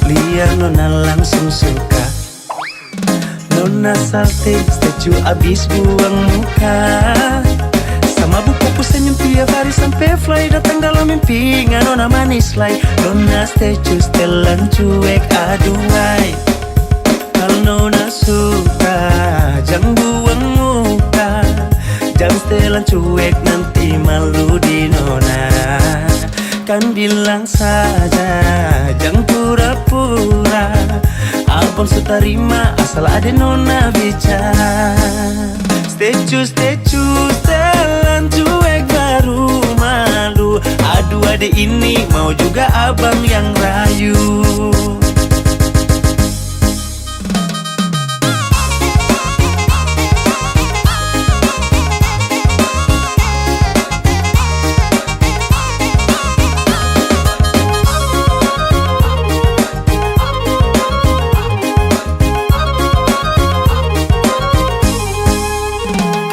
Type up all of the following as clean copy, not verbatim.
liar nona langsung suka. Nona salting statue abis buang muka. Sama buku senyum tiap hari sampai fly datang dalam mimpi. Nona manis like nona statue setelan cuek aduhai. Kalau nona suka jangan buang muka. Jangan setelan cuek nanti malu di nona. Kan bilang saja jangan pura-pura. Abang sutarima asal ada nona bicara. Statue setelan cuek baru malu. Aduh adek ini mau juga abang yang rayu.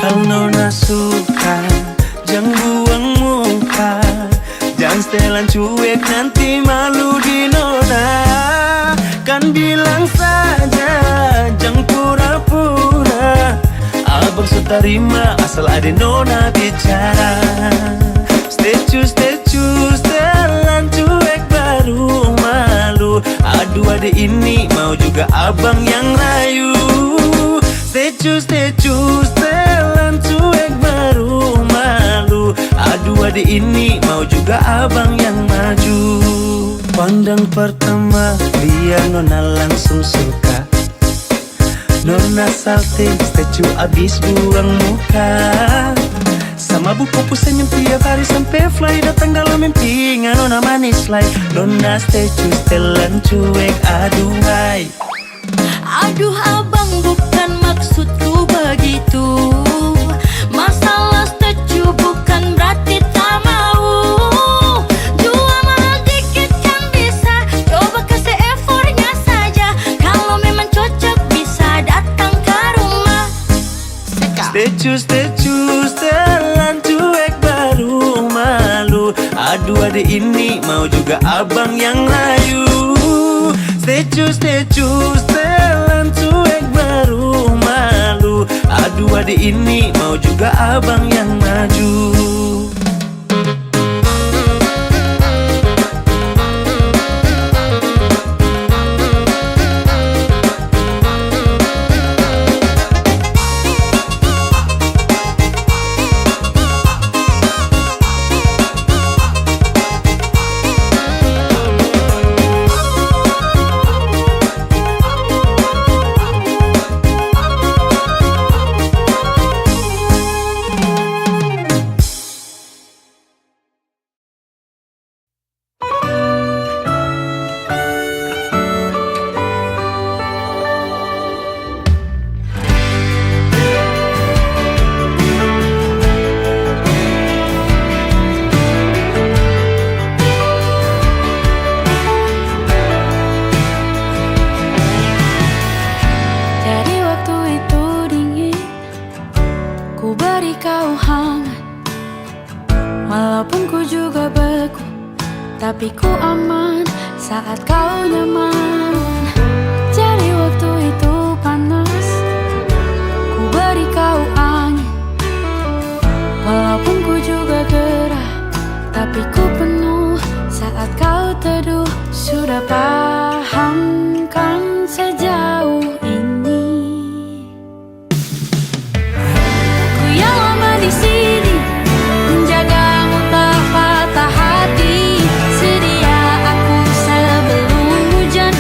Kalau nona suka jangan buang muka. Jangan setelan cuek nanti malu di nona. Kan bilang saja jangan pura-pura. Abang sutarima asal ada nona bicara. Statue setelan cuek baru malu. Aduh adek ini mau juga abang yang rayu. Statue setelan cuek baru malu. Aduh adek ini mau juga abang yang maju. Pandang pertama liar nona langsung suka. Nona salting statue abis buang muka. Sama buku senyum tiap hari sampai fly datang dalam mimpi. Nona manis like nona statue setelan cuek aduhai. Aduh abang bukan maksudku begitu. Masalah statue bukan berarti tak mau. Jual mahal dikit kan bisa. Coba kasih effortnya saja. Kalau memang cocok bisa datang ke rumah. Statue setelan cuek baru malu. Aduh adek ini mau juga abang yang rayu. Statue setelan cuek baru malu. Aduh adek ini mau juga abang yang maju. Tapi ku aman saat kau nyaman. Jadi waktu itu panas, ku beri kau angin. Walaupun ku juga gerah, tapi ku penuh saat kau teduh. Sudah paham kan sejauh ini. Ku yang lama di sini menjagamu tak patah hati. Sedia aku sebelum hujan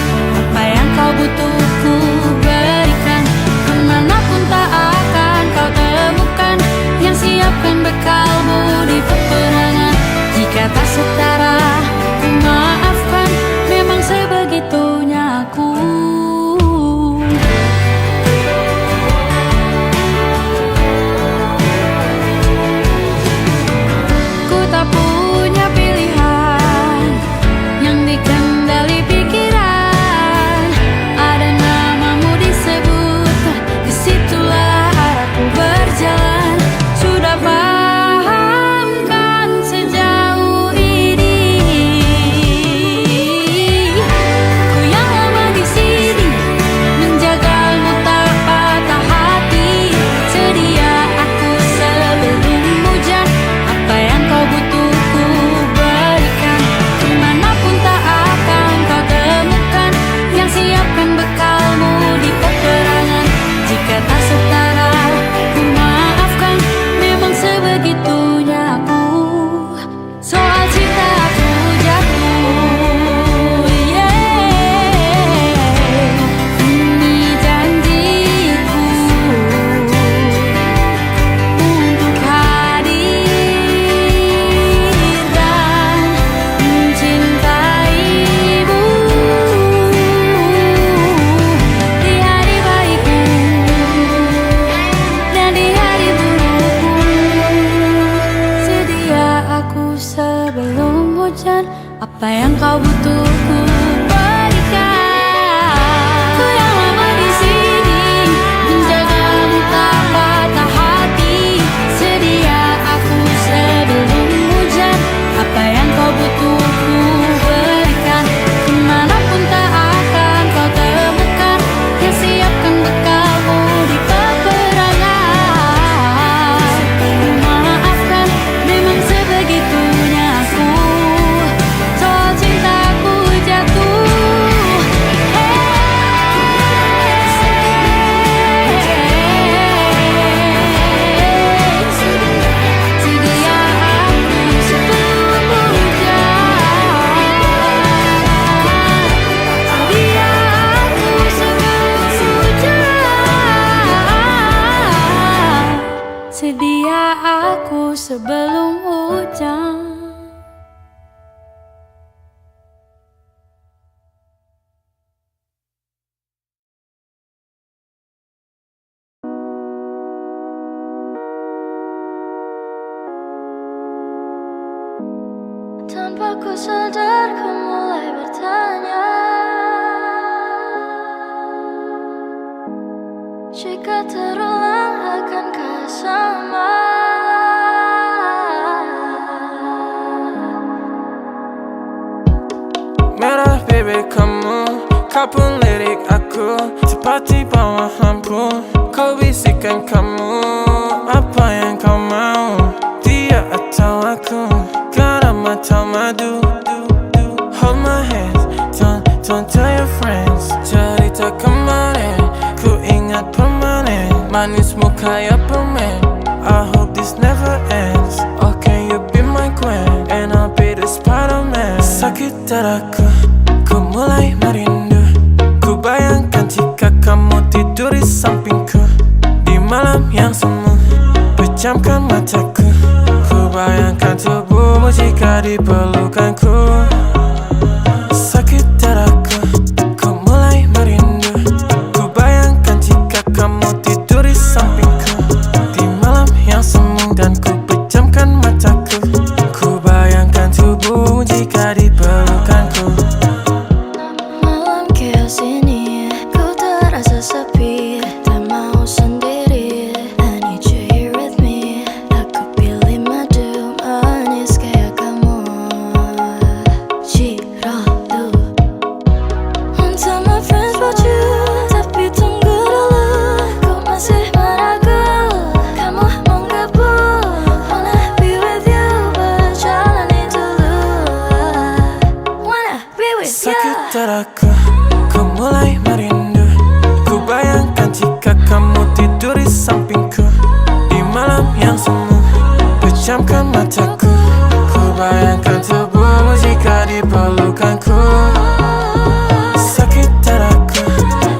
Apa yang kau butuh ku berikan. Ku yang lama di sini menjagamu tak patah hati. Sedia aku sebelum hujan. Apa yang kau butuh ku berikan. Kemanapun tak akan kau temukan. Yang siapkan bekalmu di peperangan. Maafkan, memang sebegitunya aku. Soal cintaku jatuh. Sedia aku sebelum hujan. Sedia aku sebelum hujan. Sedia aku sebelum hujan. Tanpa ku sadar ku mulai bertanya, jika terulang akankah sama? Merah bebek kamu, kau pun lirik aku. Seperti bawah lampu, kau bisikan kamu. Apa yang kau mau, dia atau aku? Garam atau madu? Hold my hands, don't tell your friends. Cerita kemarin, ku ingat permanen. Manismu kayak permen, I hope this never ends. Oh, can you be my queen, and I'll be the Spider-Man. Sakit dadaku, ku mulai merindu. Ku bayangkan jika kamu tidur di sampingku. Di malam yang semu, pejamkan mataku. Ku bayangkan tubuhmu jika di pelukanku. Sakit dadaku, ku mulai merindu. Ku bayangkan jika kamu tidur di sampingku. Di malam yang semu dan ku pejamkan mataku. Ku bayangkan tubuhmu jika di pelukanku. Malam chaos ini, ku terasa sepi. Tak mau sendiri, I need you here with me. Aku pilih madu manis kayak kamu. Ciradu. Won't tell my friends about you, tapi tunggu dulu. Ku masih meragu, kamu mau gabung. Wanna be with you, berjalani dulu. Wanna be with you. Sakit dadaku, ku mulai merindu. Ku bayangkan jika kamu tidur di sampingku. Di malam yang semu, pejamkan mataku. Ku bayangkan tubuhmu jika di pelukanku. Sakit dadaku,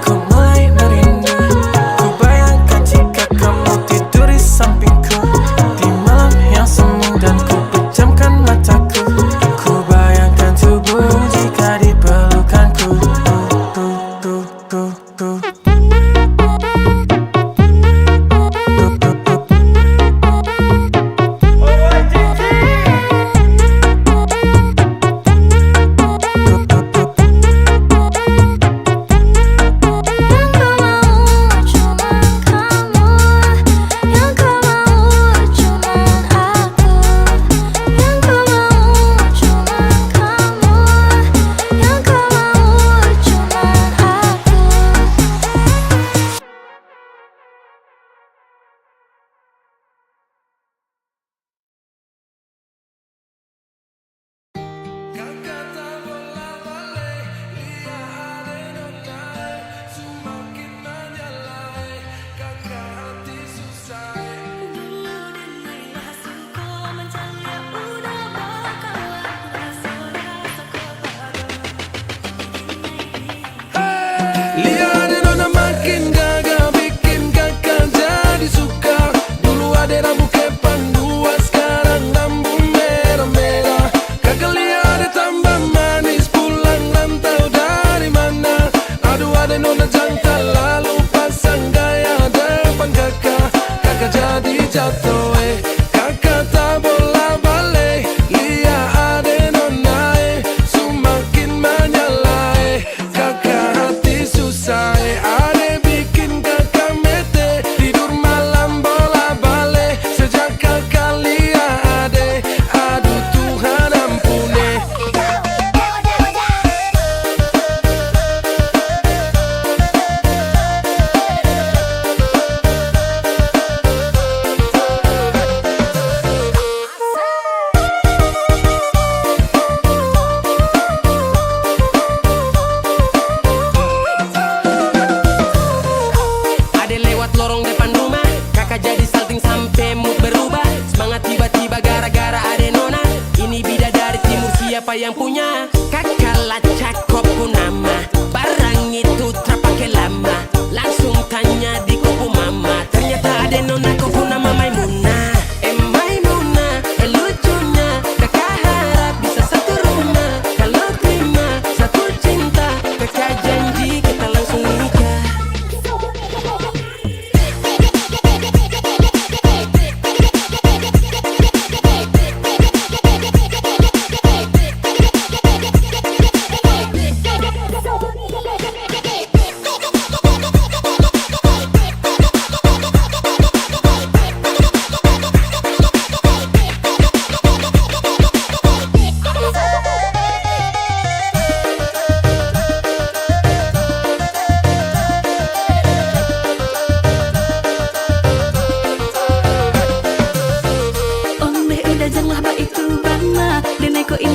ku mulai merindu. Ku bayangkan jika kamu tidur di sampingku. Di malam yang semu dan ku pejamkan mataku. Ku bayangkan tubuhmu jika di pelukanku. Kakak tak bola balik, lihat ada nona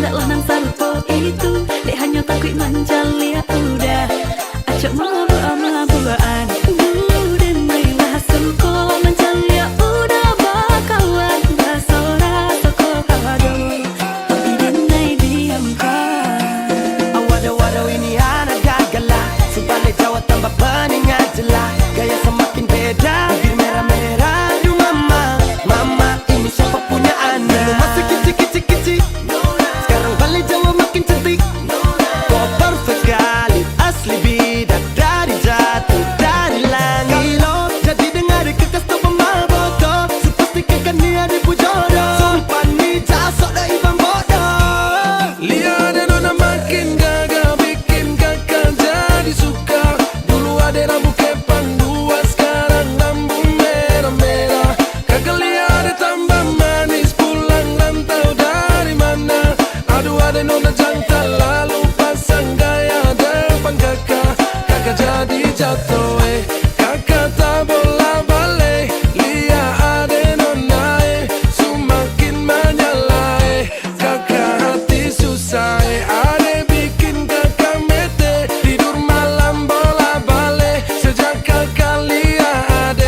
Hendak lanang sarupo itu dek hanya takut menjalia udah acok mau ama-buaan dan meriwah suko menjalia udah bakawan basora toko kado idin nai diamkan Awado-wado ini anak gagala Sebalik Jawa tambah peningat jelas Gaya semakin beda Bibir merah-merah Aduh mama, mama ini siapa punya anak Dulu masih kicik-kicik-kicik Sekarang balik Jawa makin cantik Kok perfect sekali Asli bidadari jatuh dari langit Kalau jadi dengar kekas tu pemaboko Sepastikan kan dia dipujodoh Sumpah ni jasok dah ibang bodoh Lihat Nona makin gagal bikin kakak jadi suka. Dulu ada rambut kepang dua, sekarang rambut merah-merah. Kakak lihat tambah manis pulang rantau dari mana. Aduh ada Nona jantan lalu pasang gaya depan kakak. Kakak jadi jatuh kakak tak bola balik. Lihat ada Nona semakin menyala kakak hati susah ada bikin kakak mete. Tidur malam bola balik sejak kakak lihat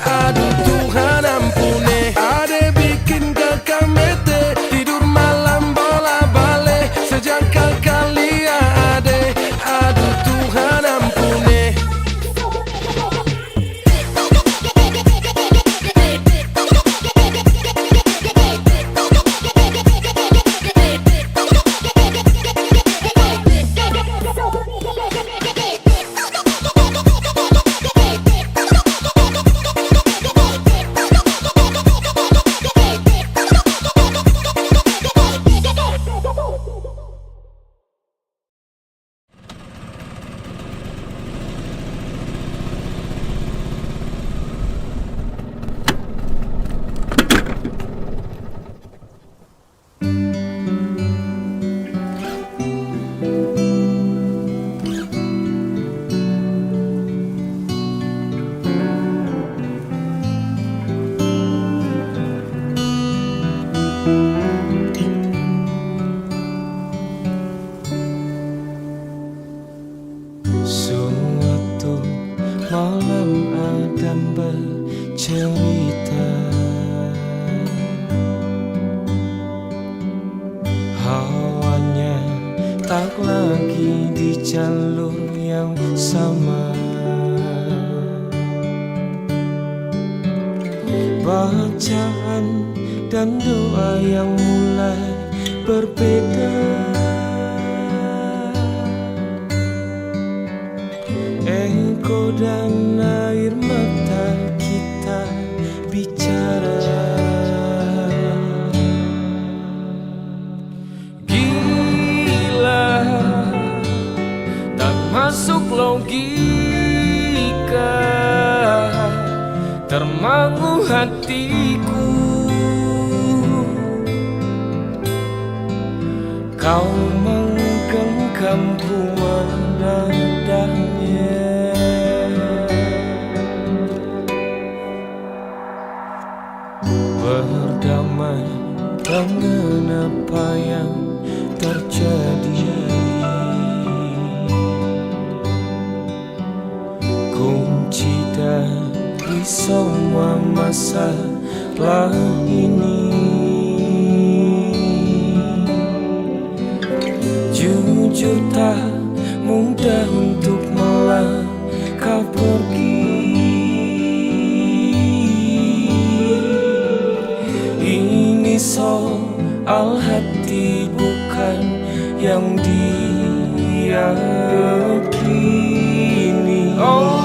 aduh Tuhan ampuni. Ada bikin kakak mete. Tidur malam bola balik sejak kakak lihat aduh Tuhan ampuni. Suatu malam Adam bercerita, hawanya tak lagi di jalur yang sama. Bacaan dan doa yang mulai berbeda. Engkau dan air mata kita bicara. Gila, tak masuk logika, termangu hatiku. Kau menggenggamku menadanya. Berdamai dengan apa yang terjadi. Kunci dari semua masalah ini, jujur tak mudah untuk melangkah pergi. Ini soal hati bukan yang diyakini. Oh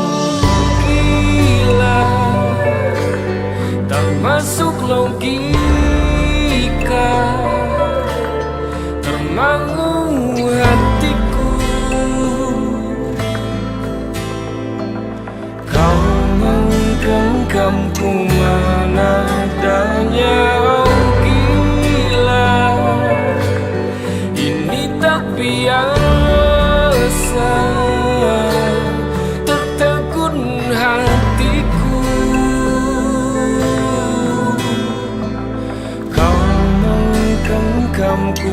gila, tak masuk logika, termangu hatiku. Kau menggenggamku menadanya. Oh gila, ini tak biasa, tertegun hatiku. Kau menggenggamku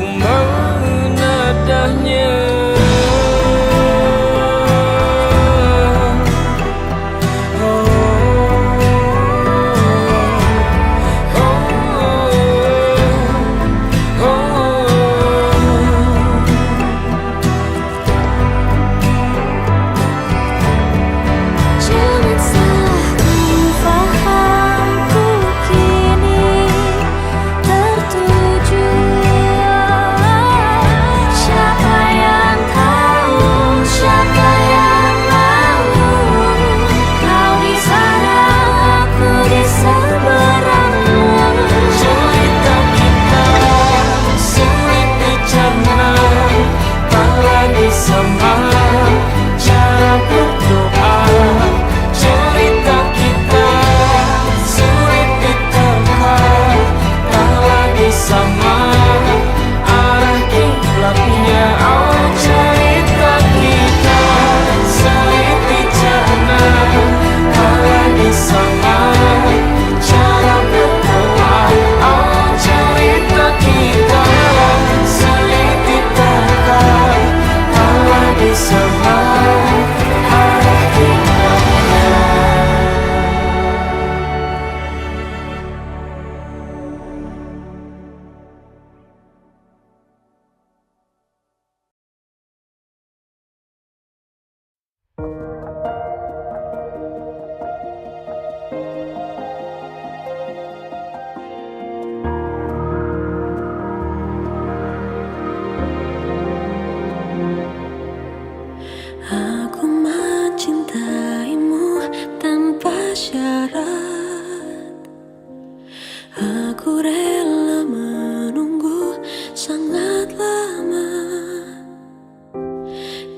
Aku rela menunggu sangat lama.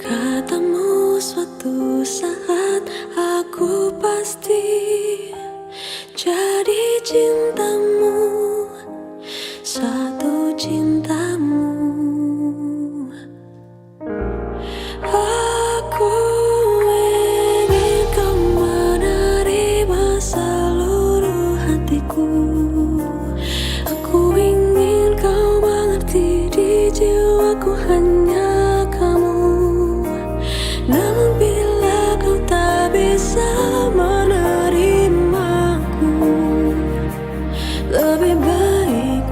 Katamu suatu saat aku pasti jadi cintamu, satu cintamu. Aku ingin kau menerima seluruh hatiku. Aku ingin kau mengerti di jiwaku hanya kamu. Namun bila kau tak bisa menerimaku, lebih baik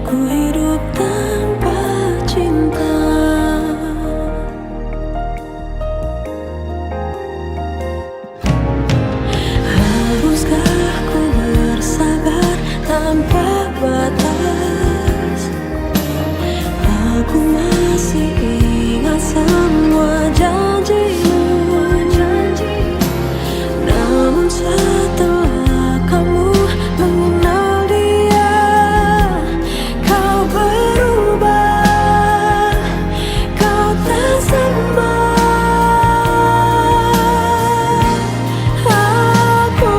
ku hidup tanpa cinta. Haruskah ku bersabar tanpa batas? Aku masih ingat semua janjimu. Namun setelah kamu mengenal dia, kau berubah, kau tak sama. Aku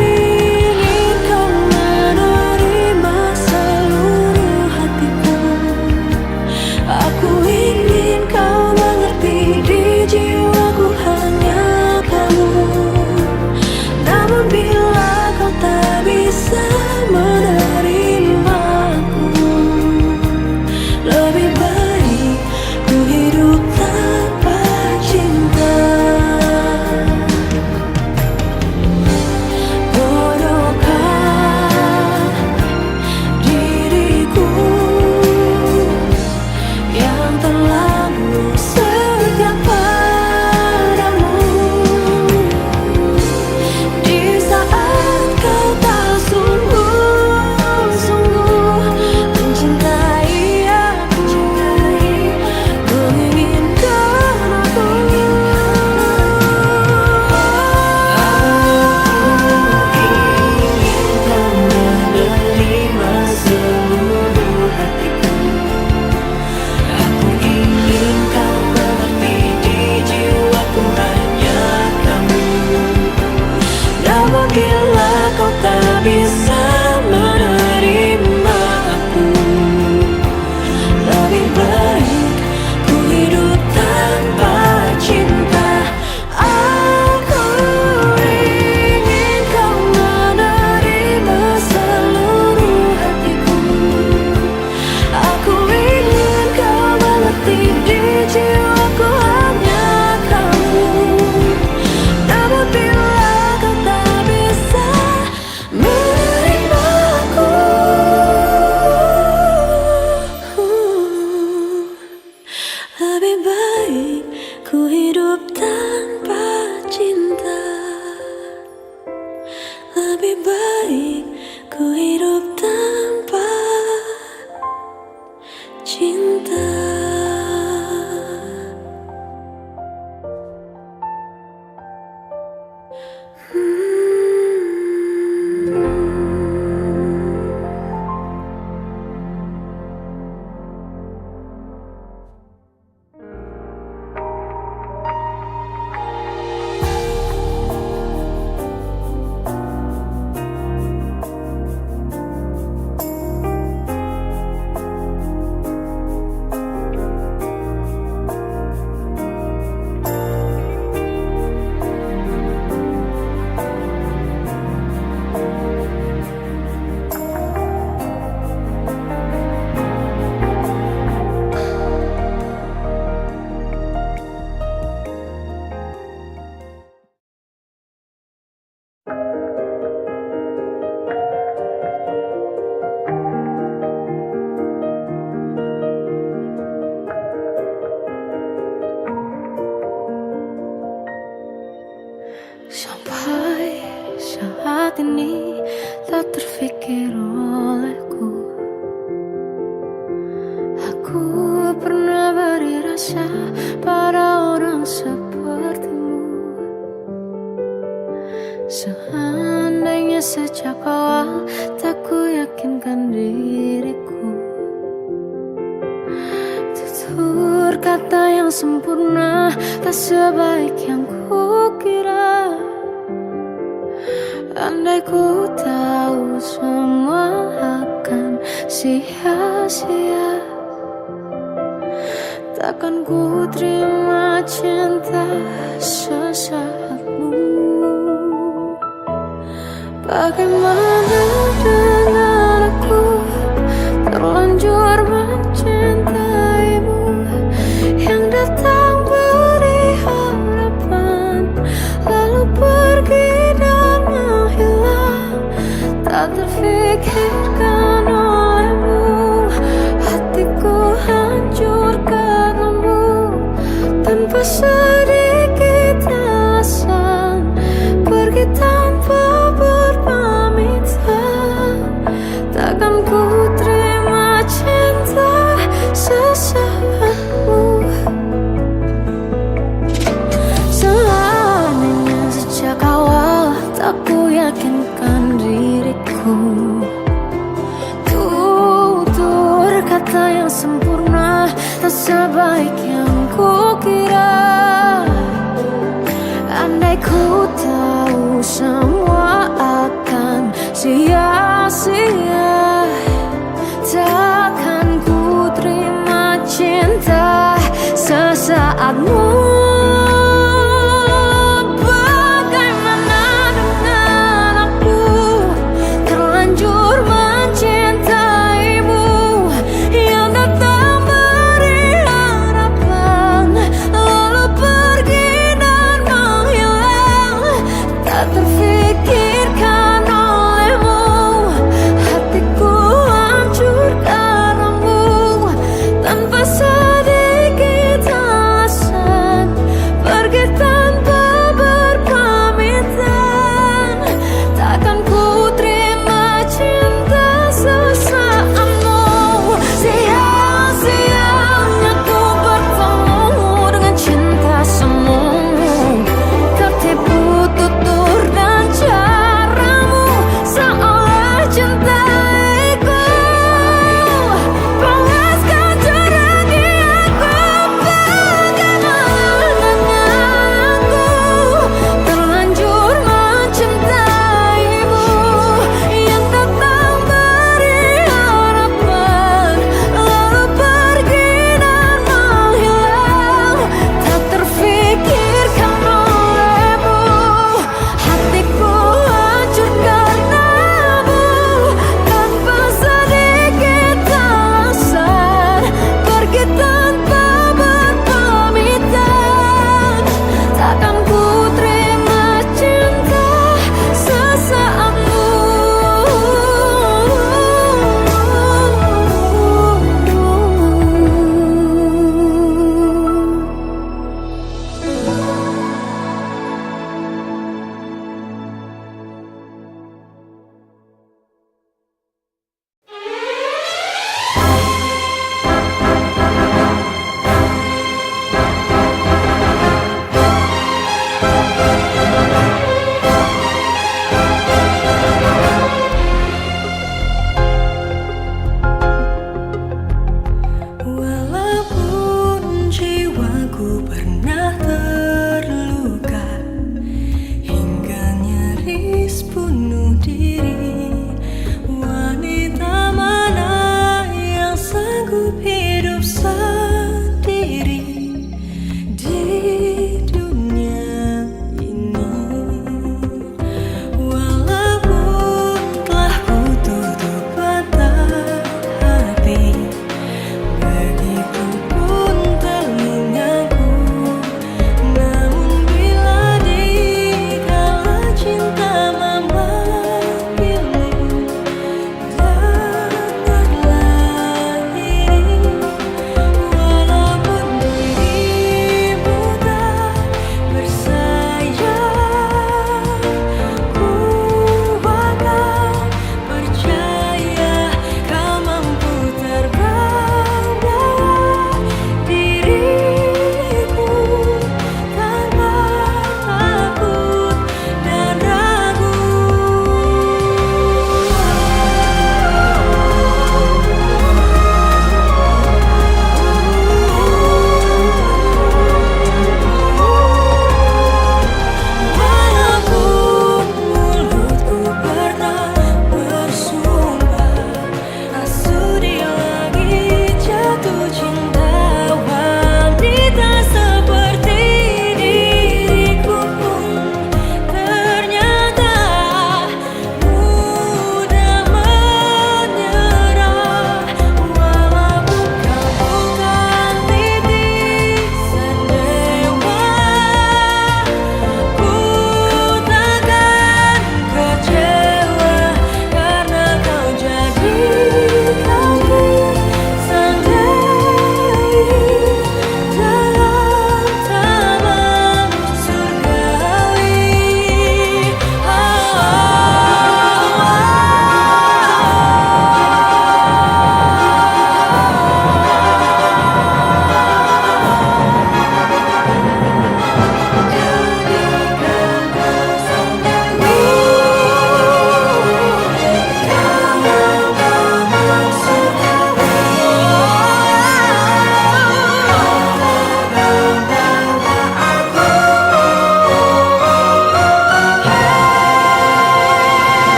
ingin kau menerima seluruh hatiku. Aku ingin kau mengerti di jiwaku hanya kamu. Namun bila kau tak bisa menerimaku, lebih baik ku hidup tanpa cinta. Bodohkah diriku yang terlalu setia padamu. Di saat kau tak sungguh-sungguh mencintai aku, menginginkan aku. Aku ingin kau mengerti di jiwaku hanya kamu. Namun bila kau tak bisa menerima aku, lebih baik ku hidup tanpa cinta. Aku ingin kau menerima seluruh hatiku. Aku ingin kau mengerti di jiwaku hanya kamu. Namun bila kau tak bisa menerimaku, lebih baik ku hidup tanpa cinta. Lebih baik ku hidup tanpa cinta. Sampai saat ini tak terfikir olehku. Aku pernah beri rasa pada orang sepertimu. Seandainya sejak awal tak ku yakin yang sempurna, tak sebaik yang kukira. Andai ku tahu semua akan sia-sia, takkan ku terima cinta sesaatmu. Bagaimana dengan aku, terlanjur mencintaimu, yang datang beri harapan, lalu pergi dan menghilang, tak terfikirkan olehmu. Hatiku hancur karenamu, tanpa sedikit alasan, pergi tanpa berpamitan. Takkan ku terima cinta sesaatmu. Seandainya sejak awal tak ku yakinkan diriku, tutur kata yang sempurna, tak sebaik yang kukira. Andai ku tahu semua akan sia-sia, takkan ku terima cinta sesaatmu. Bagaimana dengan aku, terlanjur mencintaimu, yang datang beri harapan, lalu pergi dan menghilang, tak terfikirkan olehmu. Hatiku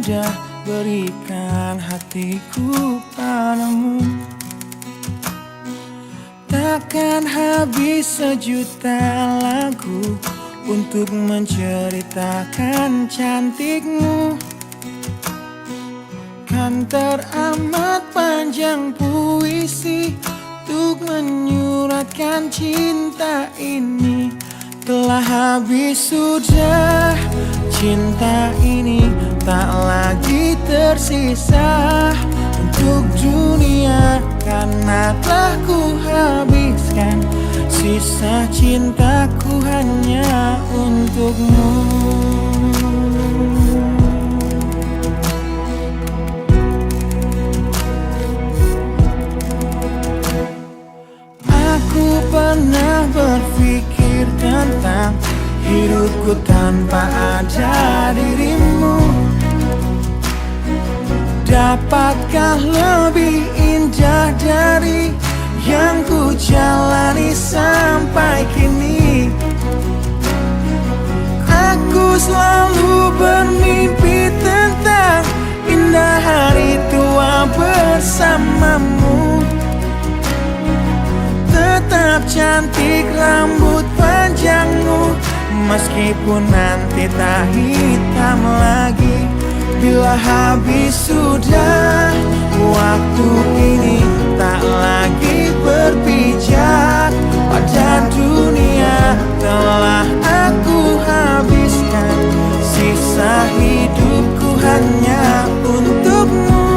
sudah berikan hatiku padamu. Takkan habis sejuta lagu untuk menceritakan cantikmu. Kan teramat panjang puisi untuk menyuratkan cinta ini. Telah habis sudah cinta ini, tak lagi tersisa untuk dunia, karena telah ku habiskan sisa cintaku hanya untukmu. Aku pernah berpikir tentang hidupku tanpa ada dirimu. Dapatkah lebih indah dari yang ku jalani sampai kini? Aku selalu bermimpi tentang indah hari tua bersamamu. Tetap cantik rambut panjangmu, meskipun nanti tak hitam lagi. Bila habis sudah waktu ini, tak lagi berpijak pada dunia. Telah aku habiskan sisa hidupku hanya untukmu.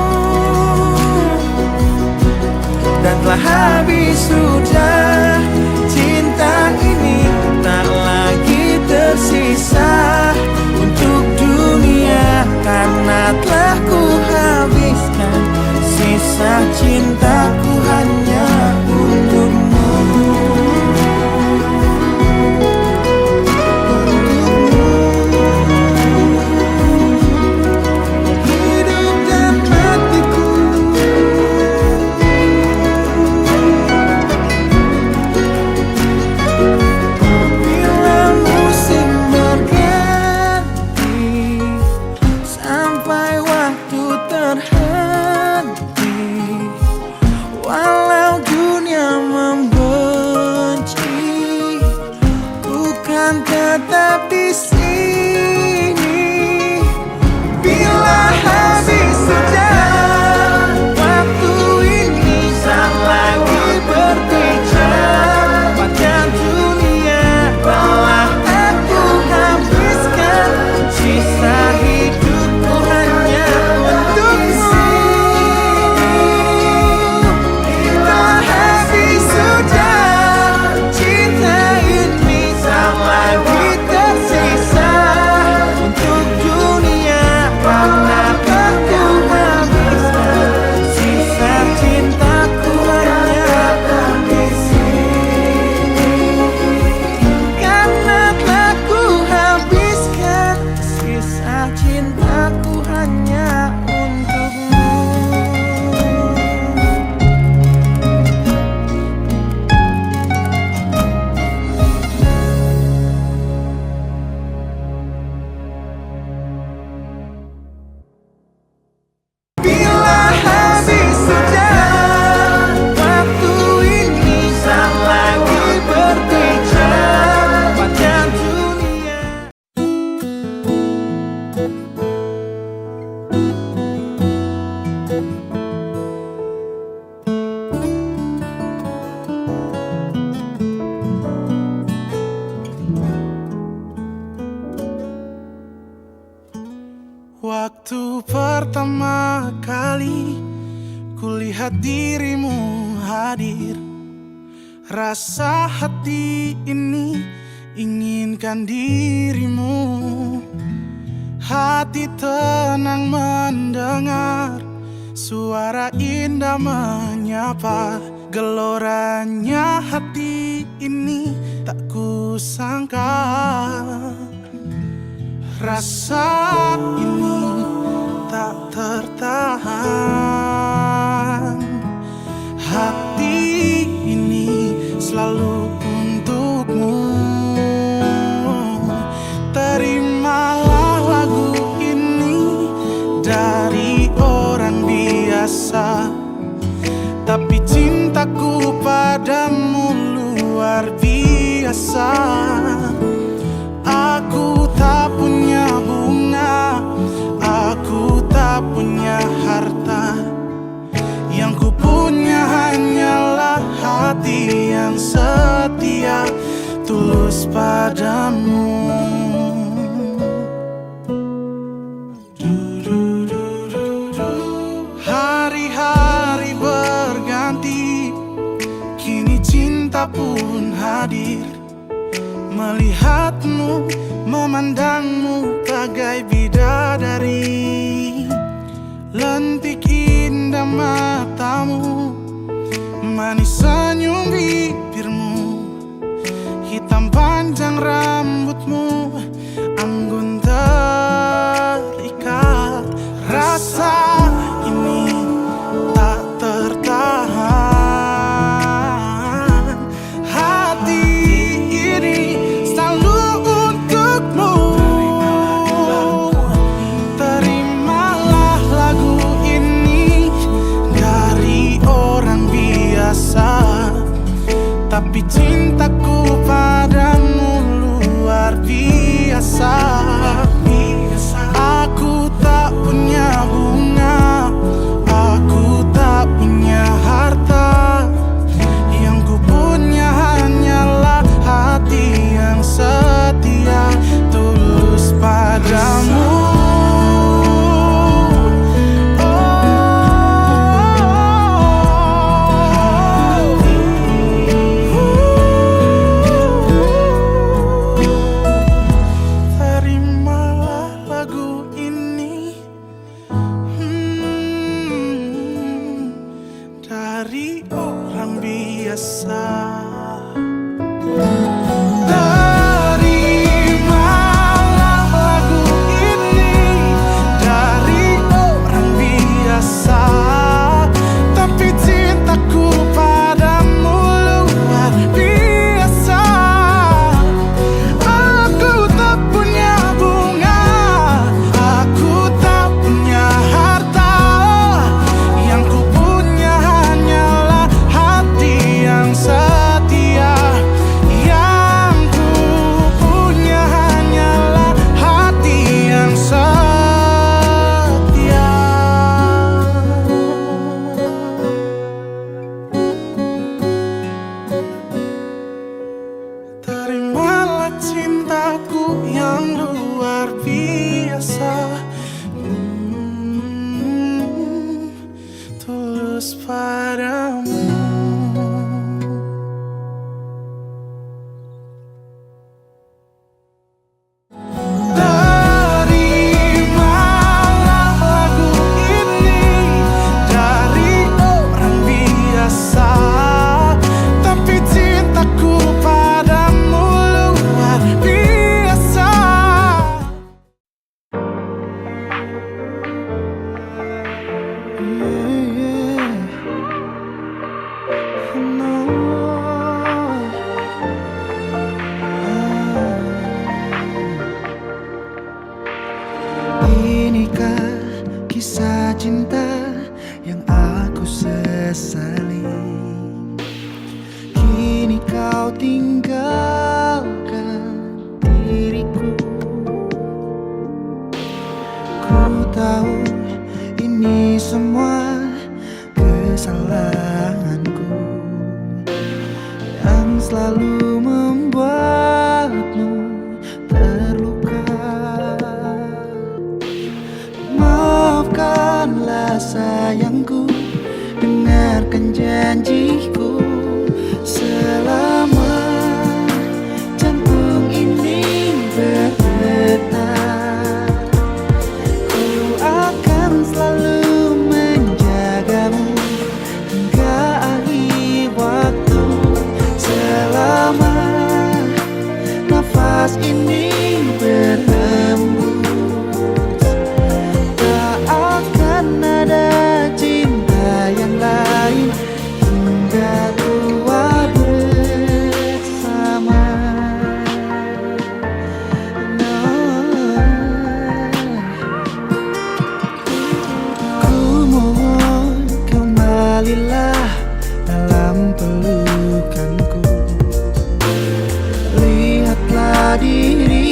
Dan telah habis sudah cinta ini, tak lagi tersisa untuk dunia, karena telah ku habiskan sisa cintaku hanya untukmu. Hidup dan matiku, bila musim berganti, sampai waktu terhenti, walau dunia membenci, ku kan tetap di sini. Bila habis sudah waktu ini, tak lagi berpijak pada dunia. Telah aku habiskan sisa hidupku hanya untukmu. Bila habis sudah cinta ini, tak lagi tersisa untuk dunia, karena aku habiskan sisa cintaku hanya di sini. Karena telah ku habiskan sisa cintaku hanya untukmu. Bila habis sudah waktu ini, tak lagi berpijak pada dunia. Waktu pertama kali kulihat dirimu hadir, rasa hati ini inginkan dirimu. Hati tenang mendengar suara indah menyapa. Geloranya hati ini tak kusangka. Rasa ini tak tertahan. Hati ini selalu untukmu. Terimalah lagu ini padamu. Hari-hari berganti, kini cinta pun hadir. Melihatmu, memandangmu bagai bidadari. Lentik indah matamu, manis senyum bibirmu, hitam panjang rambutmu, anggun terikat. Rasa ini tak tertahan, hati ini selalu untukmu. Terimalah lagu ini dari orang biasa, tapi cintaku padamu luar biasa. Aku tak punya bunga, aku tak punya harta. Yang ku punya hanyalah hati yang setia, tulus padamu. Dari orang biasa. Terimalah lagu ini dari orang biasa, tapi cintaku padamu luar biasa. Aku tak punya bunga, aku tak punya harta. Yang ku punya hanyalah hati yang setia. Yang ku punya hanyalah hati yang setia. Terimalah cintaku yang luar biasa, tulus padamu. Terimalah lagu ini dari orang biasa, tapi cintaku padamu luar biasa. Inikah kisah cinta yang aku sesali? Kini kau tinggalkan diriku. Ku tahu ini semua kesalahanku yang selalu membuatmu terluka. Maafkanlah sayangku, dengarkan janjiku. Selama jantung ini berdetak, ku akan selalu menjagamu hingga akhir waktu. Selama nafas ini berhembus, tak akan ada cinta yang lain hingga tua bersama. Ku mohon kembalilah dalam pelukanku. Lihatlah diri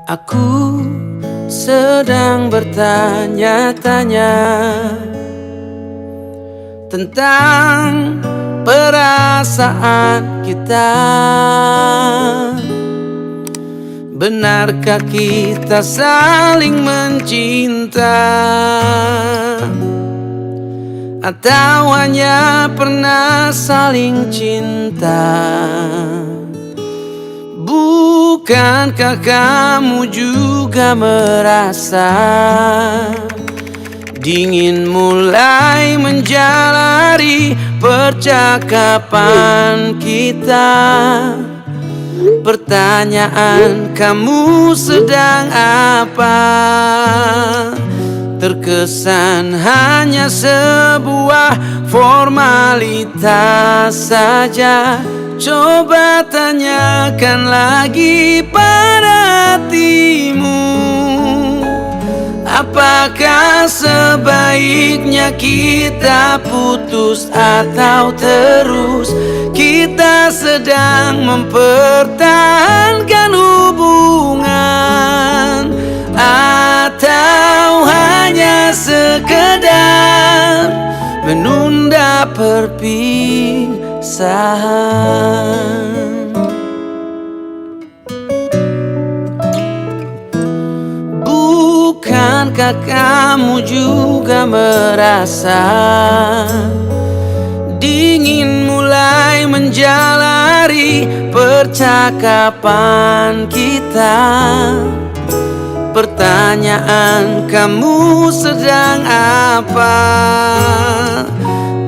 Aku sedang bertanya-tanya tentang perasaan kita. Benarkah kita saling mencinta, atau hanya pernah saling cinta? Bukankah kamu juga merasa dingin mulai menjalari percakapan kita? Pertanyaan, kamu sedang apa? Terkesan hanya sebuah formalitas saja. Coba tanyakan lagi pada hatimu, apakah sebaiknya kita putus atau terus? Kita sedang mempertahankan hubungan, atau hanya sekedar menunda perpisahan? Bukankah kamu juga merasa dingin mulai menjalari percakapan kita? Pertanyaan, kamu sedang apa?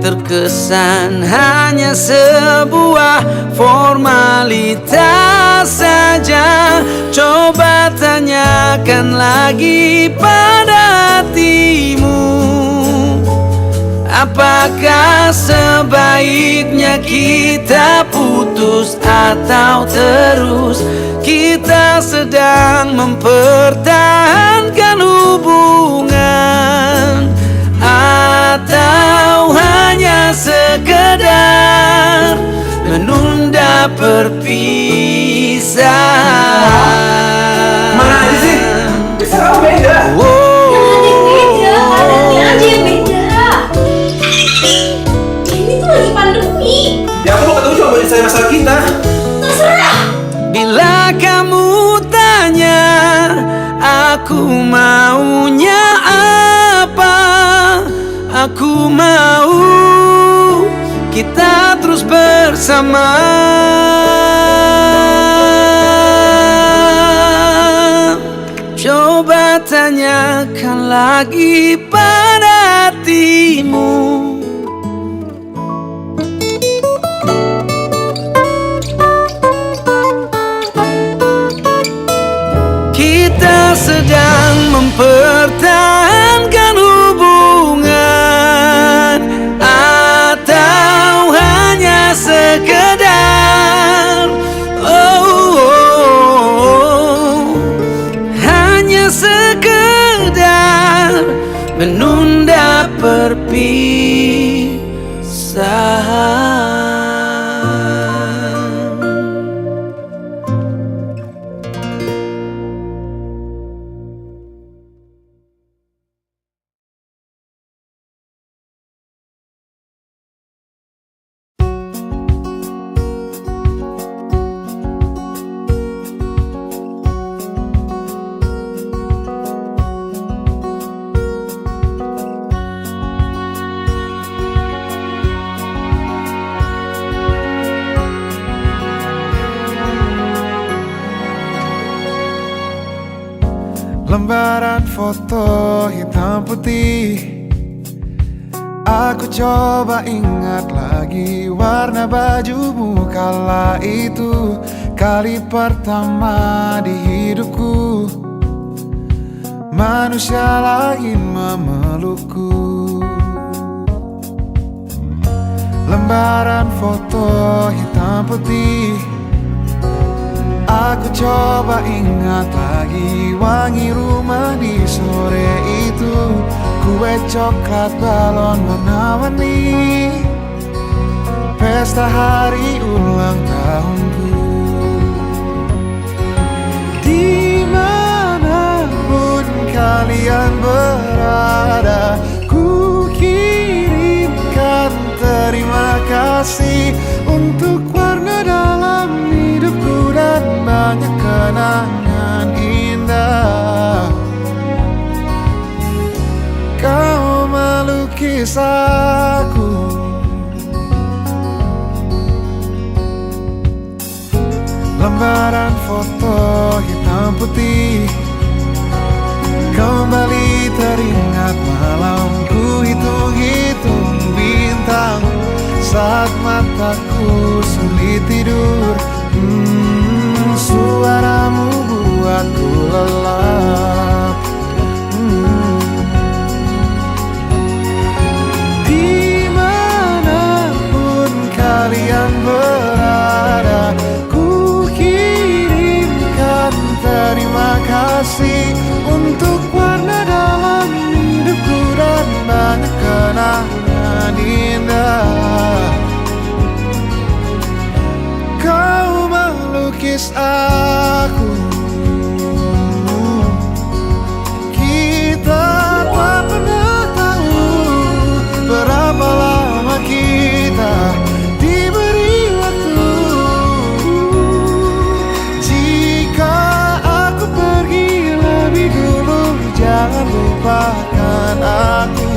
Terkesan hanya sebuah formalitas saja. Coba tanyakan lagi pada hatimu, apakah sebaiknya kita putus atau terus? Kita sedang mempertahankan hubungan, atau hanya sekedar menunda perpisahan? Mana aja sih? Bisa kamu beda. Ya aku mau ketemu cuma buat selesai masalah kita. Bila kamu tanya aku maunya apa, aku mau kita terus bersama. Coba tanyakan lagi pada hatimu, kita sedang mempertahankan hubungan, atau hanya sekedar hanya sekedar menunda perpisahan. Lembaran foto hitam putih, aku coba ingat lagi warna bajumu kala itu. Kali pertama di hidupku manusia lain memelukku. Lembaran foto hitam putih, Aku coba ingat lagi wangi rumah di sore itu, kue coklat balon warna-warni, pesta hari ulang tahunku. Dimanapun kalian berada, ku kirimkan terima kasih untuk warna dalam hidupku dan banyak kenangan indah. Kau melukis aku, lembaran foto hitam putih, kembali teringat malamku hitung-hitung bintang saat mataku sulit tidur. Suaramu buatku lelap. Dimanapun kalian berada, ku kirimkan terima kasih untuk warna dalam hidupku dan banyak kenangan indah. Kau melukis aku, kita tak pernah tahu berapa lama kita diberi waktu. Jika aku pergi lebih dulu, jangan lupakan aku.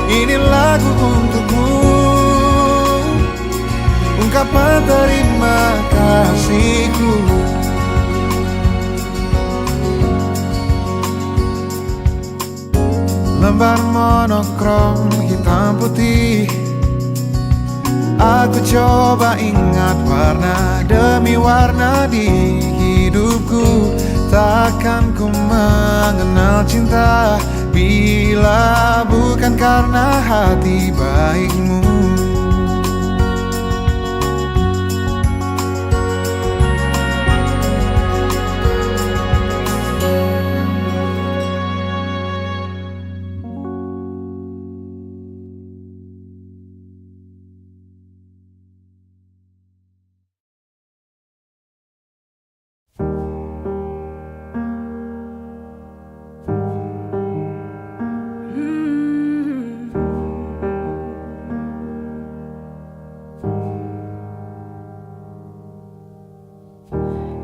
Ini lagu untukmu, ungkapan terima kasihku. Lembar monokrom hitam putih, aku coba ingat warna demi warna di hidupku. Takkan ku mengenal cinta bila bukan karena hati baikmu.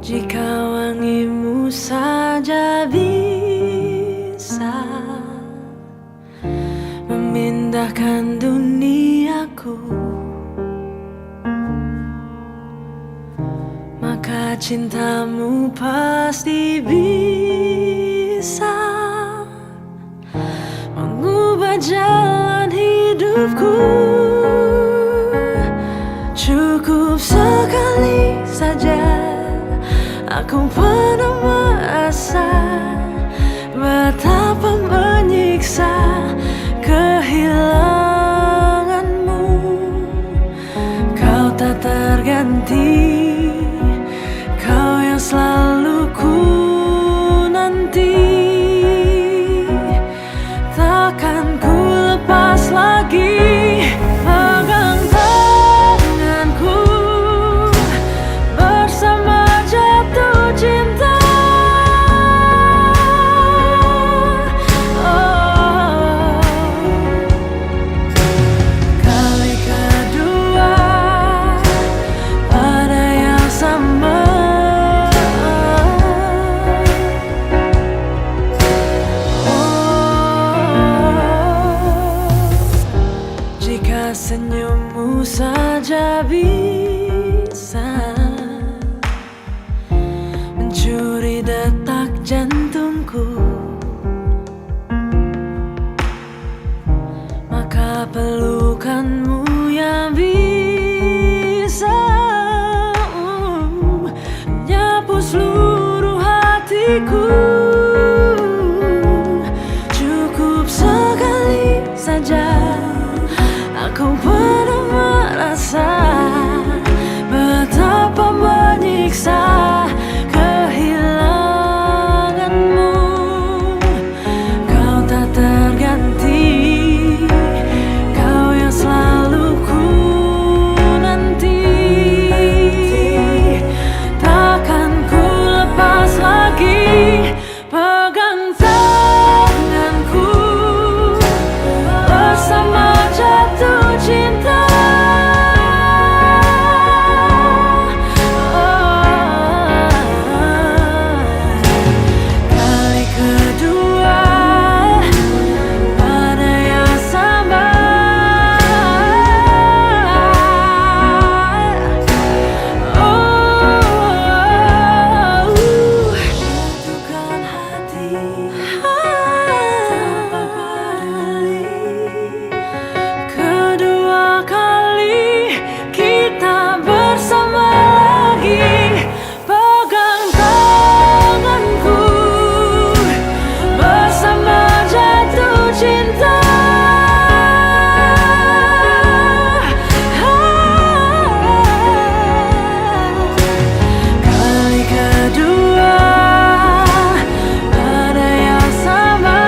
Jika wangimu saja bisa memindahkan duniaku, maka cintamu pasti bisa mengubah jalan hidupku. Cukup sekali saja aku pernah merasa betapa menyiksa kehilanganmu. Kau tak terganti, kau yang selalu ku nanti. Takkan ku lepas lagi pegang tanganku bersama jatuh cinta. Oh, kali kedua pada yang sama. Jika senyummu saja bisa mencuri detak jantungku, maka pelukanmu yang bisa menyapu seluruh hatiku. Cukup sekali saja aku pernah merasa betapa menyiksa Kedua kali kita bersama lagi, pegang tanganku bersama jatuh cinta. Kali kedua ada yang sama,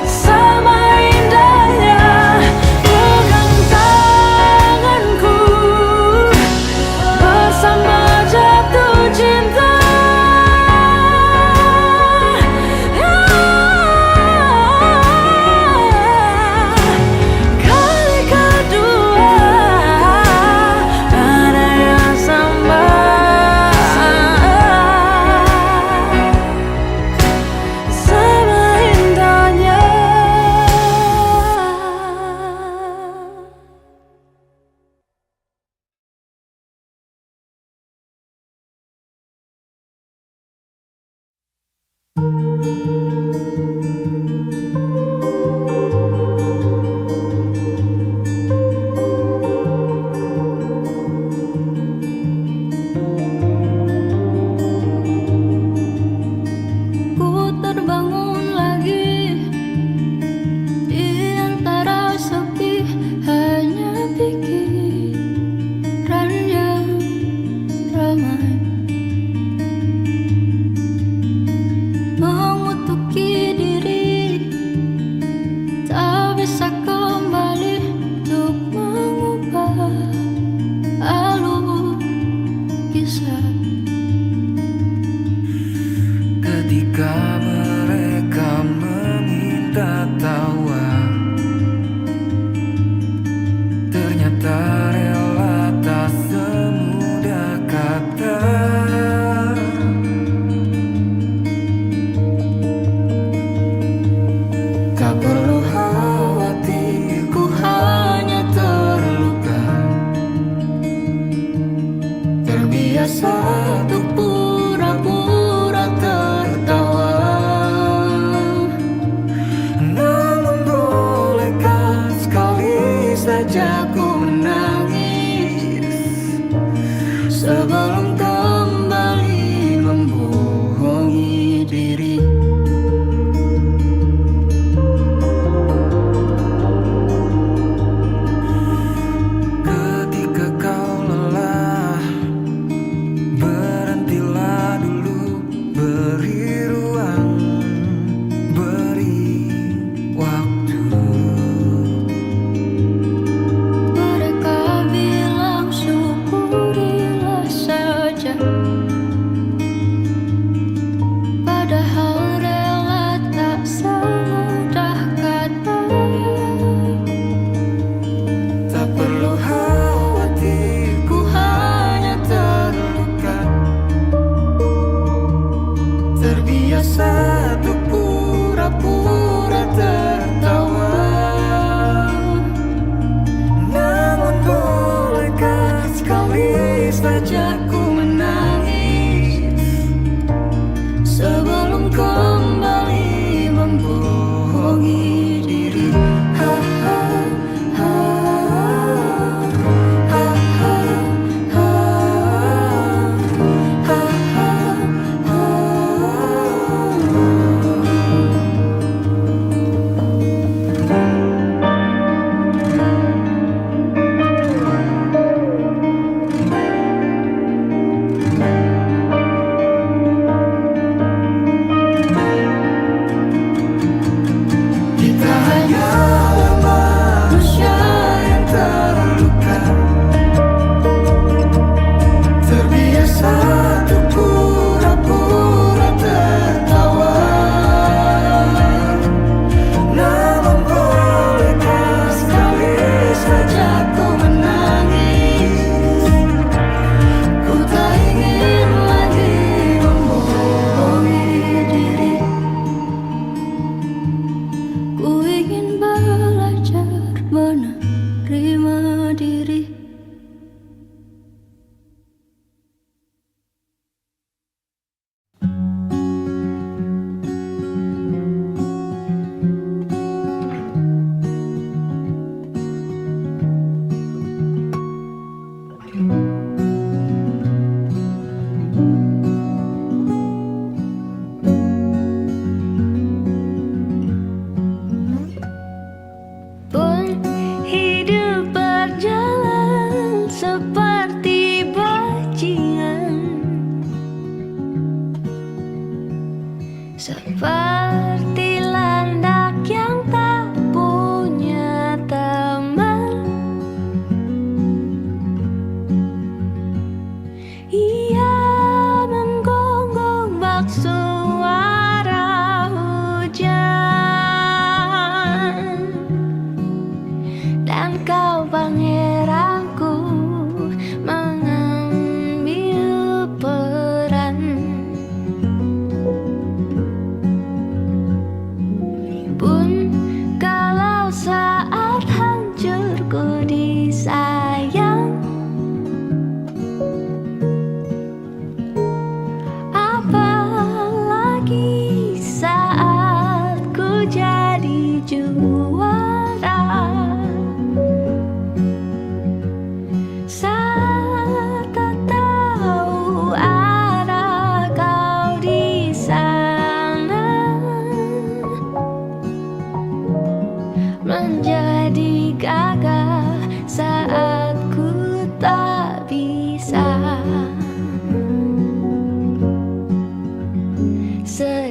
sama indahnya pegang tanganku bersama jatuh cinta. Kali kedua ada yang sama, sama indahnya. Ku terbangun lagi di antara sepi, hanya pikiran yang ramai mengutuki diri, tak bisa kembali untuk mengubah alur kisah. Ketika mereka meminta tawa, ternyata rela tak semudah kata. Tak perlu khawatir, ku hanya terluka, terbiasa untuk pura-pura tertawa. Namun bolehkah sekali saja ku menangis sebelum kembali membohongi diri. Ketika kau lelah berhenti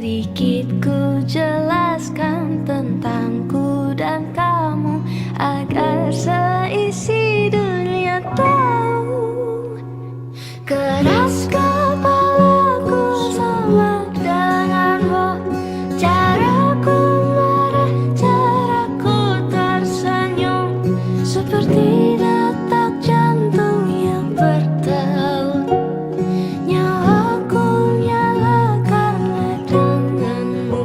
Sedikit ku jelaskan tentangku dan kamu agar seisi dunia tahu. Keras kepalaku sama denganmu, caraku marah, caraku tersenyum, seperti detak jantung yang bertaut. Nyawaku nyala karena denganmu.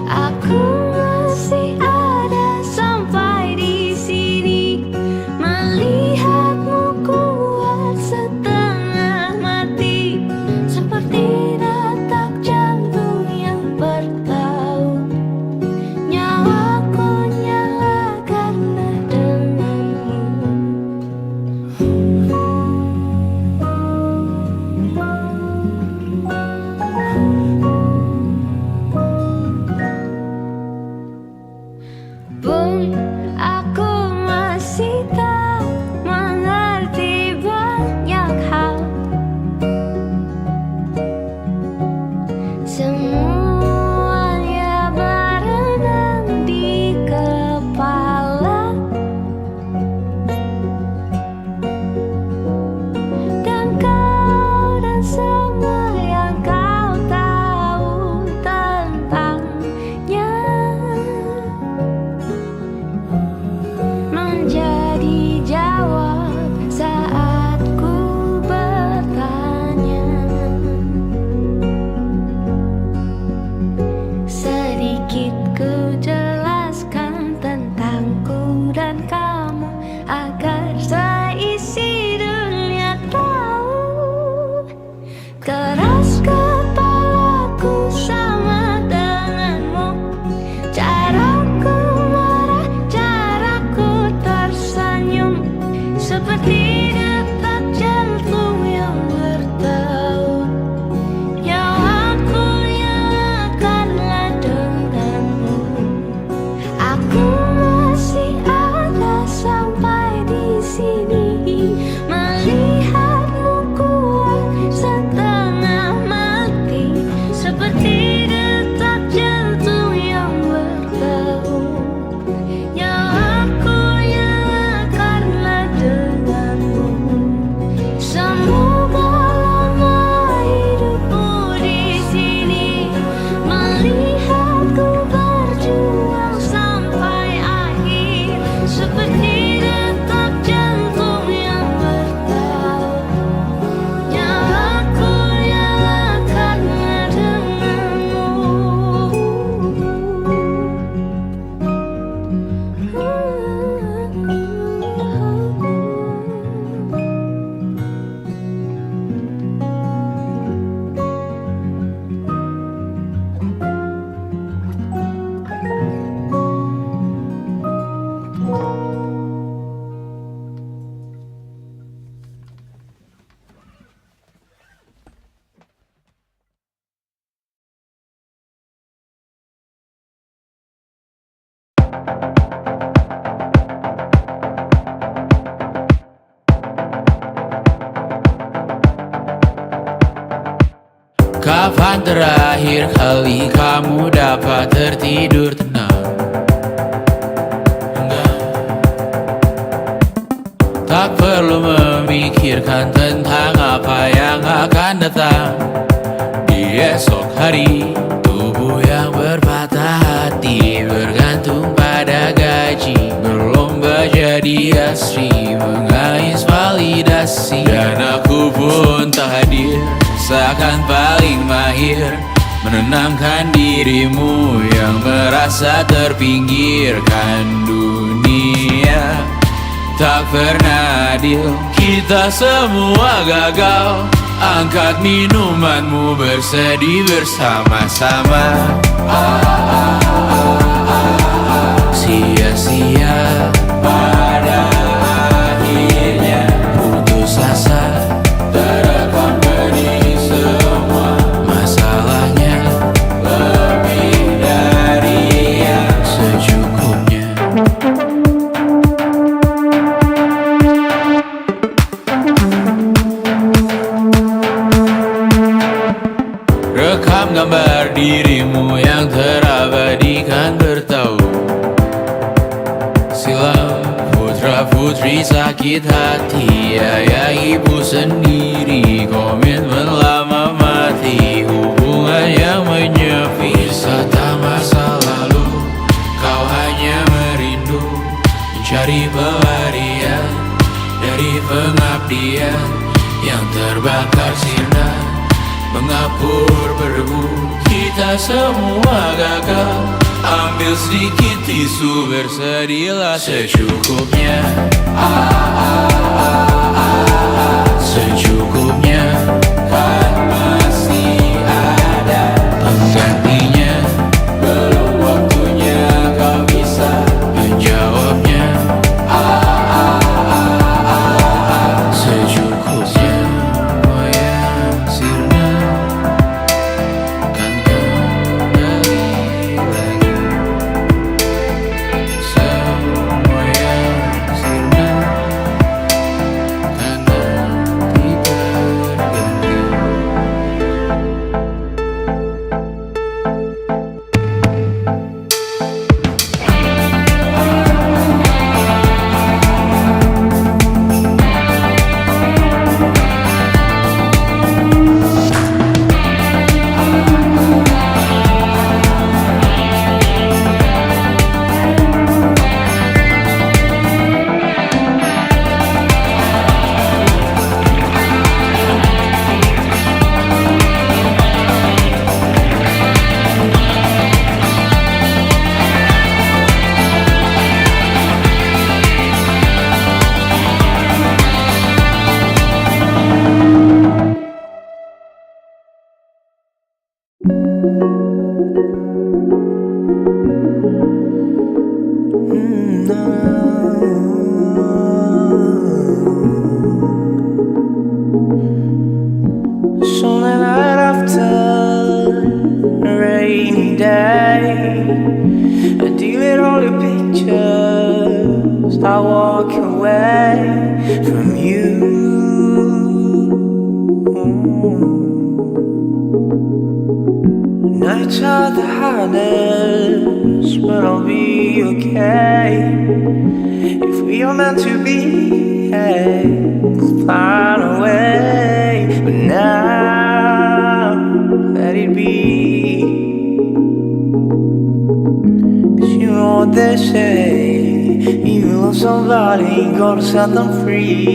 Aku masih ada sampai di sini, melihatmu kuat setengah mati, seperti detak jantung yang bertaut. Nyawaku nyala karena denganmu. Pun aku masih tak mengerti banyak hal. Semuanya berenang di kepala, dan kau dan semua yang kau tahu tentangnya menjadi jawab saat ku bertanya. Sedikit ku jelaskan tentangku dan kamu agar seisi dunia tahu. Keras kepalaku sama denganmu, caraku marah, caraku tersenyum, seperti detak jantung yang bertaut. Nyawaku nyala karena denganmu. Aku masih ada sampai di sini, melihatmu kuat setengah mati, seperti detak jantung yang bertaut. Nyawaku nyala karena denganmu. Semoga lama hidupku di sini, melihatku berjuang sampai akhir, seperti detak jantung yang bertaut. Nyawaku nyala karena denganmu. Kapan terakhir kali kamu dapat tertidur tenang? Enggak. Tak perlu memikirkan tentang apa yang akan datang di esok hari. Tubuh yang berpatah hati bergantung pada gaji, berlomba jadi asri, mengais validasi. Dan aku pun tak hadir, seakan paling mahir menenangkan dirimu yang merasa terpinggirkan dunia. Tak pernah adil, kita semua gagal. Angkat minumanmu, bersedih bersama-sama. Sia-sia pada akhirnya putus asa, terekam benih semua. Masalahnya lebih dari yang secukupnya. Rekam gambar dirimu yang terabadikan bertahu. Silam putra putri sakit hati, ayah ibu sendiri komitmen lama mati. Hubungan yang menyepi, wisata masa lalu. Kau hanya merindu mencari pelarian dari pengabdian yang terbakar sirna, mengapur berdebu. Kita semua gagal. Ambil sedikit tisu, bersedihlah secukupnya. Secukupnya, kan masih ada penggantinya. Belum waktunya kau bisa menjawabnya. Secukupnya, wayang sirna kan kembali lagi. Semua yang sirna kan nanti berganti. So the night after a rainy day, I delete all your pictures, I walk away from you. Nights are the hardest, but I'll be okay. If we are meant to be, hey, we'll find a way. But now, let it be. 'Cause you know what they say, you love somebody, you gotta set them free.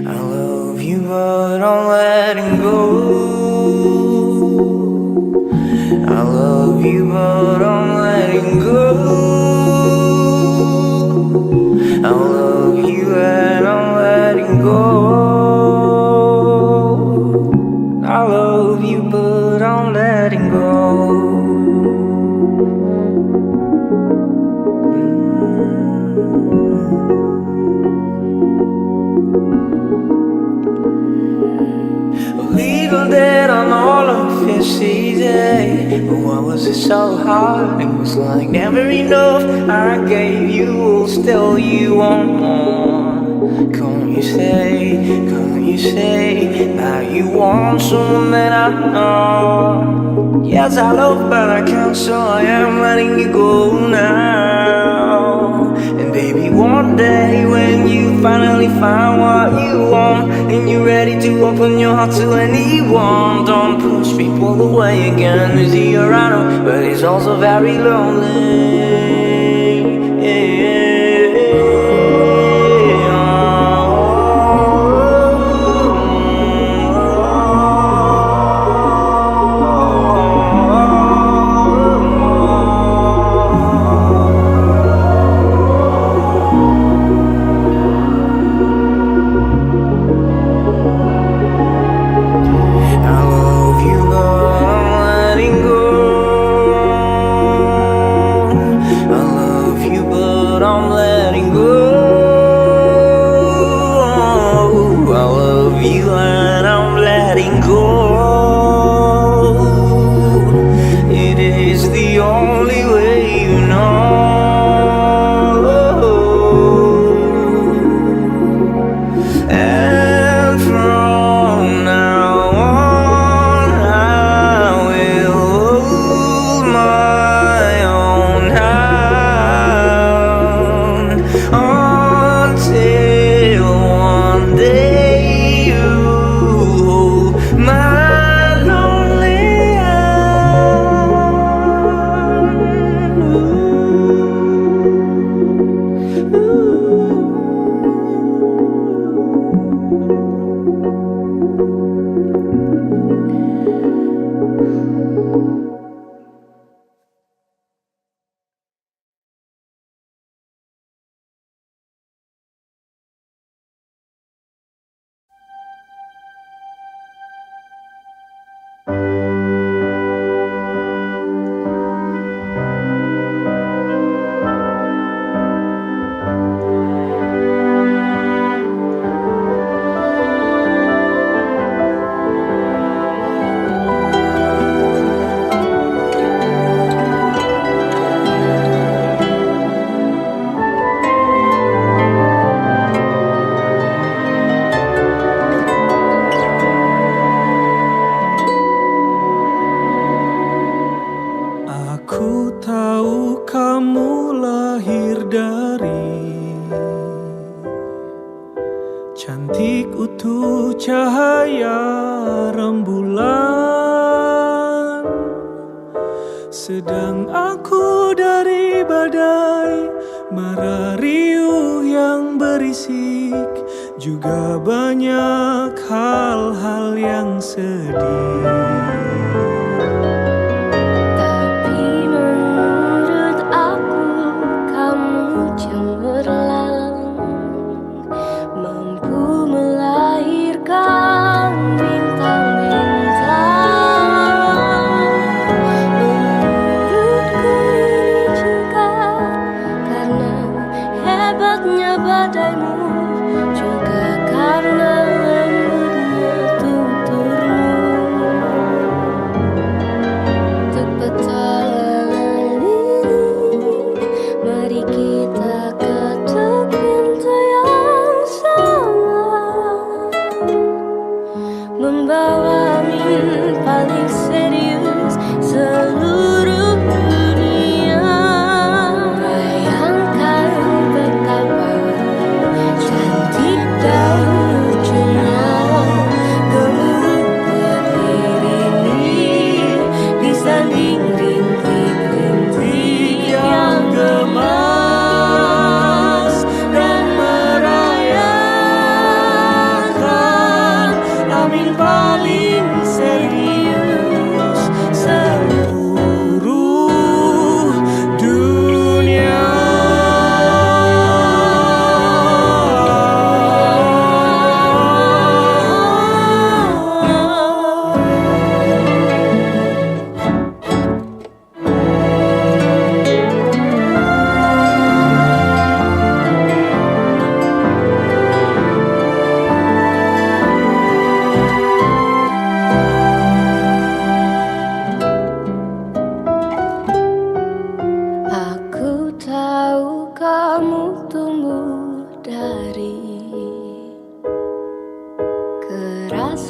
I love you, but I'm letting go. I love you, but I'm letting go. I love you and I'm letting go. I love you, but I'm letting go. Legal debt on all of your CD. But why was it so hard? It was like never enough. I gave you, still you want more. Can't you say that you want someone that I know? Yes, I love, but I can't, so I am letting you go now. And baby, one day when you finally find what you want, and you're ready to open your heart to anyone, don't push people away again. It's here, I know, but it's also very lonely. And from now Aku tahu kamu lahir dari cantik utuh cahaya rembulan, sedang aku dari badai mara riuh yang berisik, juga banyak hal-hal yang sedih.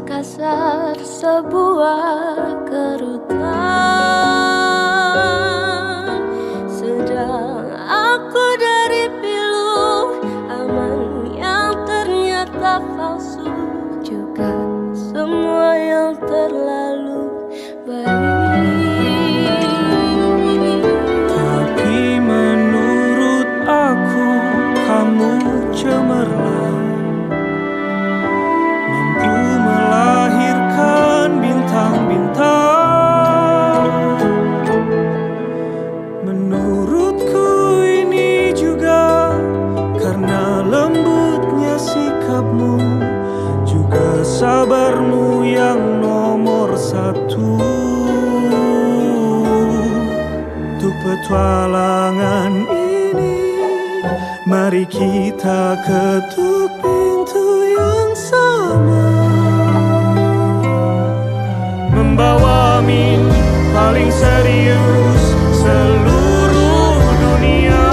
Kasar sebuah kerutan, sedang aku dari pilu aman yang ternyata palsu, juga semua yang terlalu baik. Tapi menurut aku kamu cemerlang, melahirkan bintang-bintang. Menurutku ini juga karena lembutnya sikapmu, juga sabarmu yang nomor satu. Untuk petualangan ini, mari kita ketuk pintu yang sama, membawa mimpi paling serius seluruh dunia.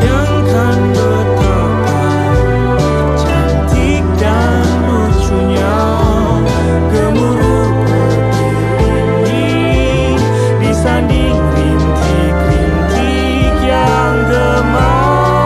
Bayangkan betapa cantik dan lucunya gemuruh petir ini disanding rintik-rintik yang gemas,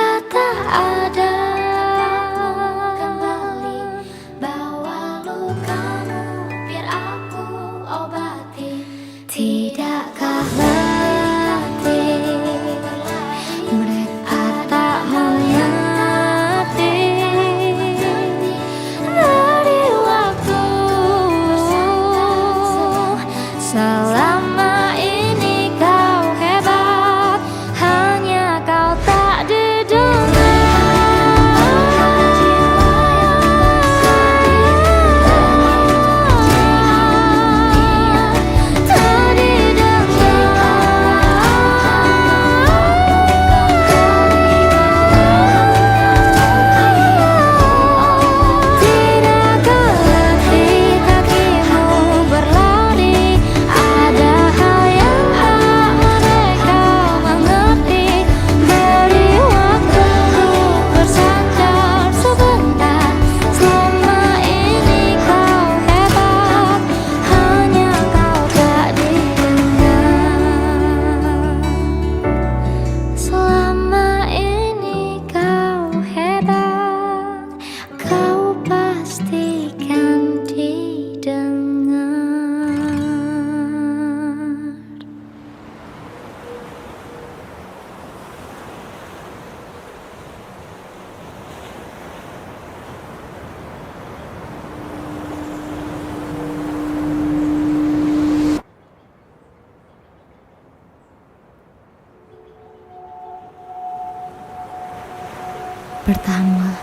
kata ada kembali, bawa lukamu biar aku obati. Tidakkah letih mereka tak mengerti dari waktu selama ini kau hebat, hanya kau tak didengar. Tak Tidakkah letih kakimu berlari, ada hal yang tak mereka mengerti. Beri waktu bersandar sebentar, selama ini kau hebat, hanya kau tak didengar. Selama ini kau hebat, kau pastikan didengar. Pertama